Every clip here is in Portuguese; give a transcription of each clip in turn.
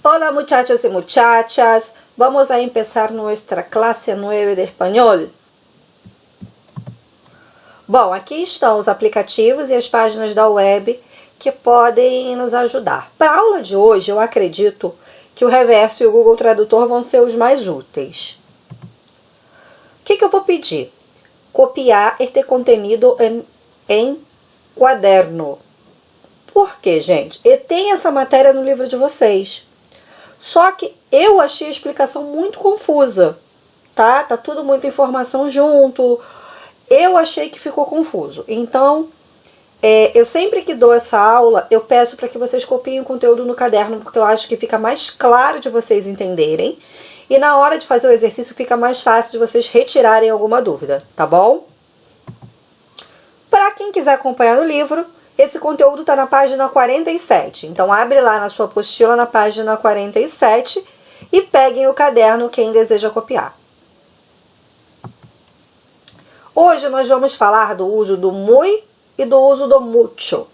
Hola muchachos y muchachas, vamos a empezar nuestra clase 9 de espanhol. Bom, aqui estão os aplicativos e as páginas da web que podem nos ajudar. Para a aula de hoje, eu acredito que o Reverso e o Google Tradutor vão ser os mais úteis. O que eu vou pedir? Copiar este contenido em quaderno. Por quê, gente? E tem essa matéria no livro de vocês. Só que eu achei a explicação muito confusa, tá? Tá tudo muita informação junto. Eu achei que ficou confuso. Então, eu sempre que dou essa aula, eu peço para que vocês copiem o conteúdo no caderno, porque eu acho que fica mais claro de vocês entenderem. E na hora de fazer o exercício, fica mais fácil de vocês retirarem alguma dúvida, tá bom? Para quem quiser acompanhar no livro, esse conteúdo está na página 47. Então, abre lá na sua apostila, na página 47, e peguem o caderno quem deseja copiar. Hoje nós vamos falar do uso do muy e do uso do mucho.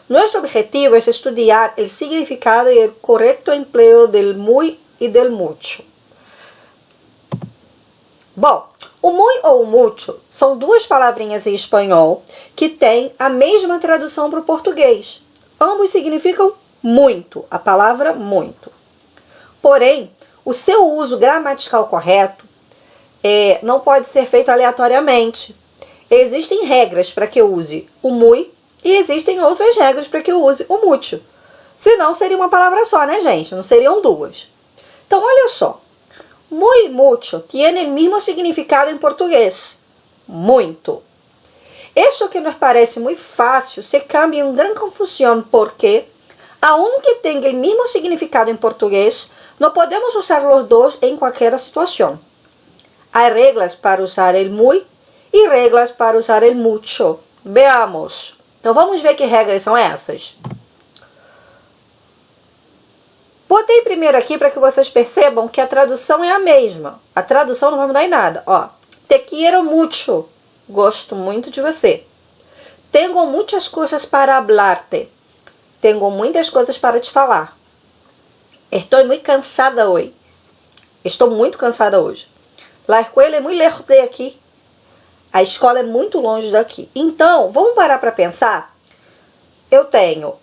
Nuestro objetivo es estudiar el significado y el correcto empleo del muy y del mucho. Bom, o muy ou o mucho são duas palavrinhas em espanhol que têm a mesma tradução para o português. Ambos significam muito, a palavra muito. Porém, o seu uso gramatical correto não pode ser feito aleatoriamente. Existem regras para que eu use o muy e existem outras regras para que eu use o mucho. Senão seria uma palavra só, né, gente? Não seriam duas. Então, olha só. Muy y mucho tienen el mismo significado en portugués. Muito. Eso que nos parece muy fácil se cambia en gran confusión porque, aunque tenga el mismo significado en portugués, no podemos usar los dos en cualquier situación. Hay reglas para usar el muy y reglas para usar el mucho. Veamos. Então vamos ver que regras são essas. Botei primeiro aqui para que vocês percebam que a tradução é a mesma. A tradução não vai mudar em nada. Ó, te quiero mucho. Gosto muito de você. Tengo muchas cosas para hablarte. Tengo muitas coisas para te falar. Estou muito cansada hoje. Estou muito cansada hoje. La escuela é muito lejos de aqui. A escola é muito longe daqui. Então, vamos parar para pensar? Eu tenho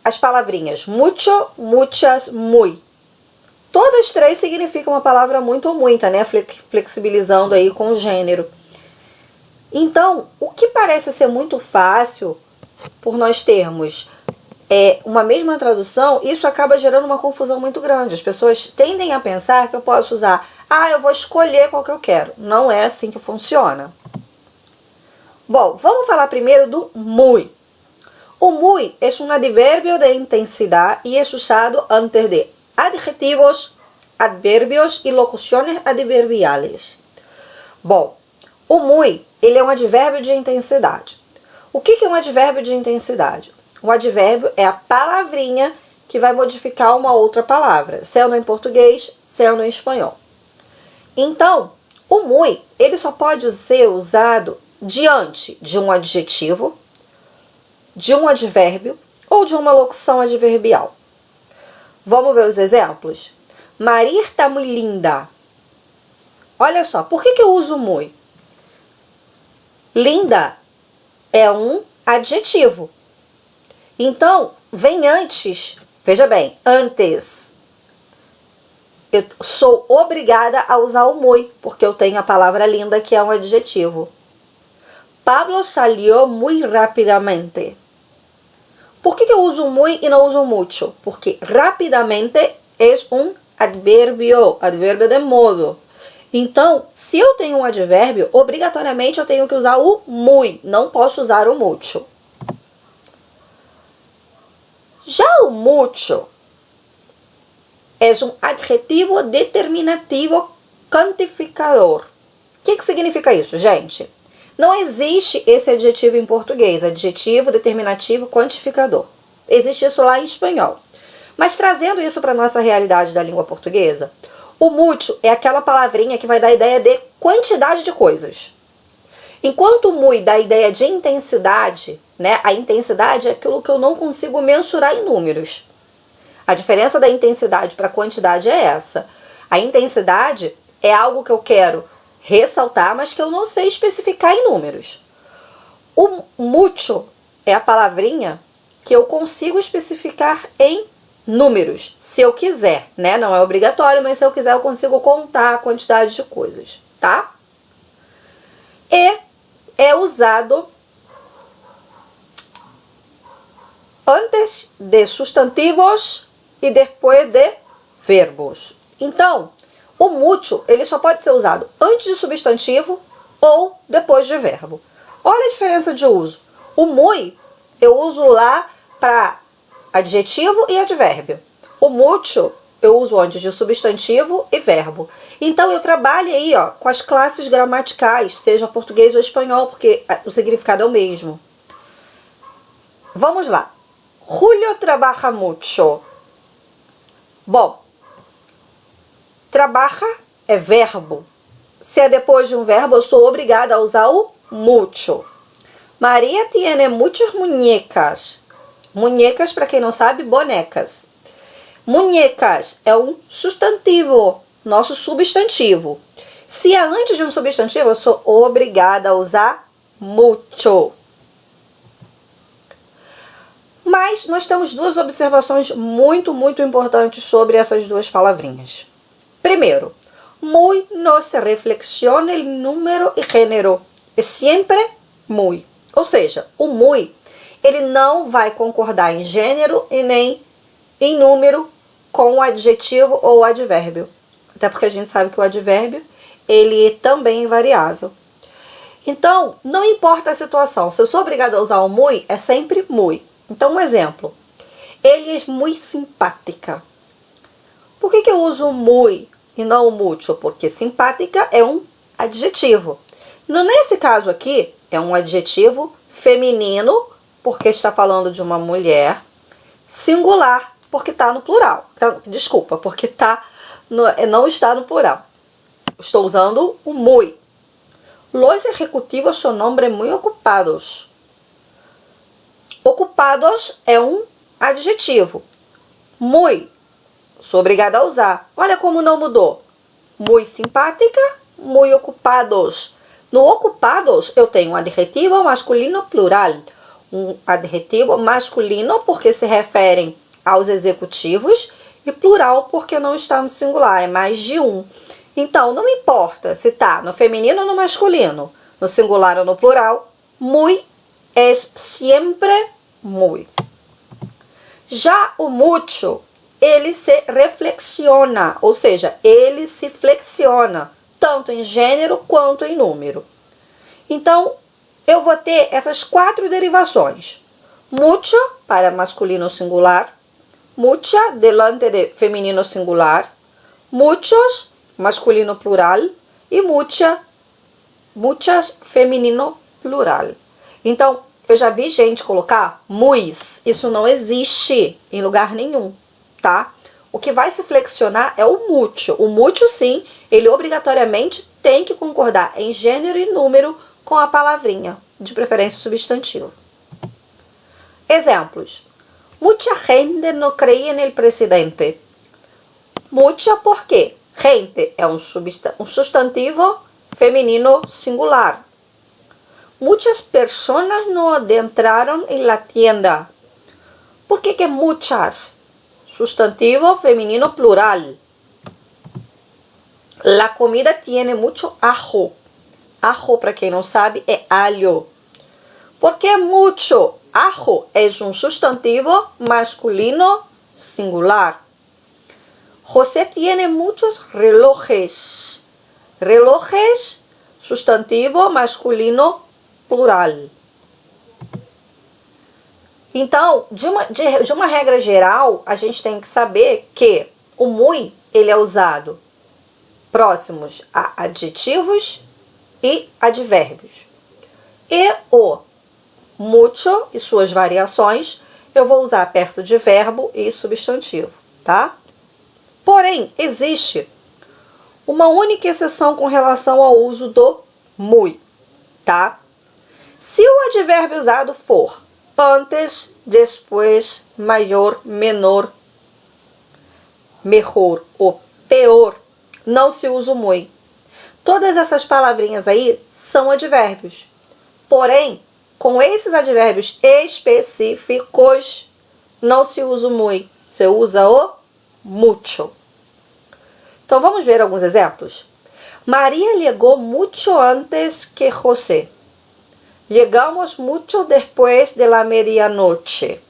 as palavrinhas mucho, muchas, muy. Todas três significam uma palavra muito ou muita, né? Flexibilizando aí com o gênero. Então, o que parece ser muito fácil, por nós termos uma mesma tradução, isso acaba gerando uma confusão muito grande. As pessoas tendem a pensar que eu posso usar, eu vou escolher qual que eu quero. Não é assim que funciona. Bom, vamos falar primeiro do muy. O muy es un adverbio de intensidad y es usado antes de adjetivos, adverbios y locuciones adverbiales. Bom, o muy, ele é um advérbio de intensidade. O que é um advérbio de intensidade? Um advérbio é a palavrinha que vai modificar uma outra palavra, sendo em português, sendo em espanhol. Então, o muy, ele só pode ser usado diante de um adjetivo, de um advérbio ou de uma locução adverbial. Vamos ver os exemplos? Maria está muito linda. Olha só, por que eu uso muy? Linda é um adjetivo. Então, vem antes, veja bem, antes. Eu sou obrigada a usar o muy, porque eu tenho a palavra linda, que é um adjetivo. Pablo salió muy rápidamente. Por que eu uso muy e não uso mucho? Porque rapidamente é um advérbio, advérbio de modo. Então, se eu tenho um advérbio, obrigatoriamente eu tenho que usar o muy, não posso usar o mucho. Já o mucho é um adjetivo determinativo quantificador. O que significa isso, gente? Não existe esse adjetivo em português, adjetivo, determinativo, quantificador. Existe isso lá em espanhol. Mas trazendo isso para a nossa realidade da língua portuguesa, o mucho é aquela palavrinha que vai dar a ideia de quantidade de coisas. Enquanto o muy dá a ideia de intensidade, né? A intensidade é aquilo que eu não consigo mensurar em números. A diferença da intensidade para a quantidade é essa. A intensidade é algo que eu quero ressaltar, mas que eu não sei especificar em números. O mucho é a palavrinha que eu consigo especificar em números, se eu quiser, né? Não é obrigatório, mas se eu quiser eu consigo contar a quantidade de coisas, tá? E é usado antes de substantivos e depois de verbos. Então, o mucho, ele só pode ser usado antes de substantivo ou depois de verbo. Olha a diferença de uso. O muy eu uso lá para adjetivo e advérbio. O mucho eu uso antes de substantivo e verbo. Então eu trabalho aí, ó, com as classes gramaticais, seja português ou espanhol, porque o significado é o mesmo. Vamos lá. Julio trabaja mucho. Bom, trabaja é verbo. Se é depois de um verbo, eu sou obrigada a usar o mucho. Maria tiene muchas muñecas. Muñecas, para quem não sabe, bonecas. Muñecas é um substantivo, nosso substantivo. Se é antes de um substantivo, eu sou obrigada a usar mucho. Mas nós temos duas observações muito importantes sobre essas duas palavrinhas. Primeiro, muy no se reflexiona el número y género. É sempre muy. Ou seja, o muy, ele não vai concordar em gênero e nem em número com o adjetivo ou o advérbio. Até porque a gente sabe que o advérbio, ele também é variável. Então, não importa a situação. Se eu sou obrigada a usar o muy, é sempre muy. Então, um exemplo. Ele é muito simpática. Por que eu uso o muy e não o mucho? Porque simpática é um adjetivo. Nesse caso aqui, é um adjetivo feminino, porque está falando de uma mulher, singular, porque está no plural. Desculpa, porque não está no plural. Estou usando o muy. Los ejecutivos son hombres muy ocupados. Ocupados é um adjetivo. Muy, sou obrigada a usar. Olha como não mudou. Muy simpática, muy ocupados. No ocupados eu tenho um adjetivo masculino plural. Um adjetivo masculino porque se referem aos executivos e plural porque não está no singular, é mais de um. Então, não importa se está no feminino ou no masculino, no singular ou no plural, muy é sempre muy. Já o mucho, ele se reflexiona, ou seja, ele se flexiona, tanto em gênero quanto em número. Então, eu vou ter essas 4 derivações. Mucho, para masculino singular. Mucha, delante de feminino singular. Muchos, masculino plural. E muchas, feminino plural. Então, eu já vi gente colocar muis. Isso não existe em lugar nenhum, tá? O que vai se flexionar é o mucho. O mucho, sim, ele obrigatoriamente tem que concordar em gênero e número com a palavrinha, de preferência substantivo. Exemplos. Mucha gente no cree en el presidente. Mucha por quê? Gente é um substantivo feminino singular. Muchas personas no adentraron en la tienda. ¿Por qué que muchas? Sustantivo femenino plural. La comida tiene mucho ajo. Ajo, para quem não sabe, é alho. ¿Por qué mucho? Ajo é um sustantivo masculino singular. José tiene muchos relojes. Relojes, sustantivo masculino plural. Então, de uma regra geral, a gente tem que saber que o muy, ele é usado próximos a adjetivos e advérbios. E o mucho e suas variações, eu vou usar perto de verbo e substantivo, tá? Porém, existe uma única exceção com relação ao uso do muy, tá? Se o advérbio usado for antes, depois, maior, menor melhor ou pior, não se usa o muy. Todas essas palavrinhas aí são advérbios. Porém, com esses advérbios específicos, não se usa o muy, se usa o mucho. Então, vamos ver alguns exemplos? Maria llegó mucho antes que José. Llegamos mucho después de la medianoche.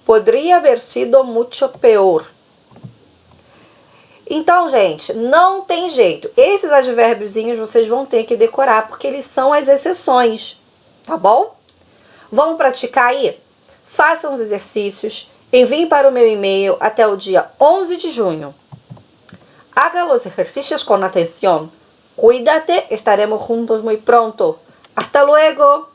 Podría haber sido mucho peor. Então, gente, não tem jeito. Esses advérbiozinhos vocês vão ter que decorar, porque eles são as exceções, tá bom? Vamos praticar aí? Façam os exercícios, enviem para o meu e-mail até o dia 11 de junho. Haga los ejercicios con atención. Cuídate, estaremos juntos muy pronto. Hasta luego.